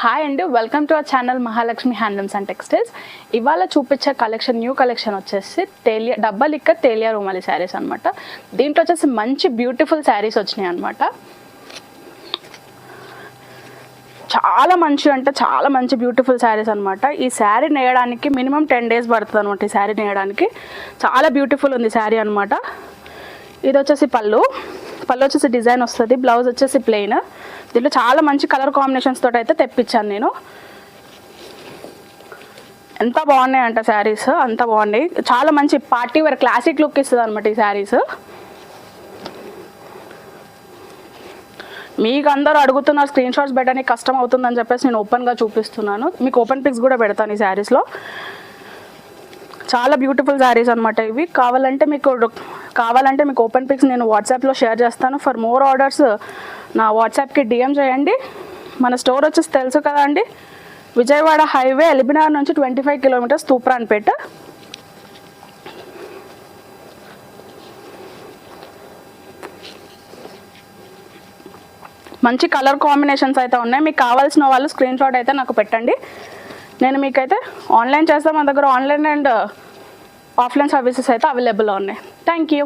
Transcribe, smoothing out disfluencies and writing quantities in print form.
Hi అండి, welcome to our channel Mahalakshmi handlooms and textiles. ఇవాళ చూపించే కలెక్షన్ న్యూ కలెక్షన్ వచ్చేసి డబ్బల్ ఇక్క తేలియా రుమాలి శారీస్ అనమాట. దీంట్లో వచ్చేసి మంచి బ్యూటిఫుల్ శారీస్ వచ్చినాయి అనమాట. చాలా మంచి అంటే చాలా మంచి బ్యూటిఫుల్ శారీస్ అనమాట. ఈ శారీ నేయడానికి మినిమం 10 days పడుతుంది అనమాట. ఈ శారీ నేయడానికి చాలా బ్యూటిఫుల్ ఉంది శారీ అనమాట. ఇది వచ్చేసి పళ్ళు వచ్చేసి డిజైన్ వస్తుంది, బ్లౌజ్ వచ్చేసి ప్లెయిన్. దీంట్లో చాలా మంచి కలర్ కాంబినేషన్స్ తోటి అయితే తెప్పించాను నేను. ఎంత బాగున్నాయి అంటే శారీస్ అంత బాగున్నాయి. చాలా మంచి పార్టీ వేర్ క్లాసిక్ లుక్ ఇస్తుంది అనమాట ఈ శారీస్. మీకు అందరూ అడుగుతున్నారు స్క్రీన్ షాట్స్ పెట్టడానికి కష్టం అవుతుందని చెప్పేసి నేను ఓపెన్గా చూపిస్తున్నాను. మీకు ఓపెన్ పిక్స్ కూడా పెడతాను ఈ శారీస్లో. చాలా బ్యూటిఫుల్ శారీస్ అనమాట ఇవి. కావాలంటే మీకు ఓపెన్ పిక్స్ నేను వాట్సాప్లో షేర్ చేస్తాను. ఫర్ మోర్ ఆర్డర్స్ నా వాట్సాప్కి DM చేయండి. మన స్టోర్ వచ్చేసి తెలుసు కదా అండి, విజయవాడ హైవే ఎల్బీనగర్ నుంచి 25 kilometers తూప్రాన్పేట. మంచి కలర్ కాంబినేషన్స్ అయితే ఉన్నాయి. మీకు కావాల్సిన వాళ్ళు స్క్రీన్ షాట్ అయితే నాకు పెట్టండి. నేను మీకైతే ఆన్లైన్ చేస్తాను. మన దగ్గర ఆన్లైన్ అండ్ ఆఫ్లైన్ సర్వీసెస్ అయితే అవైలబుల్లో ఉన్నాయి. Thank you.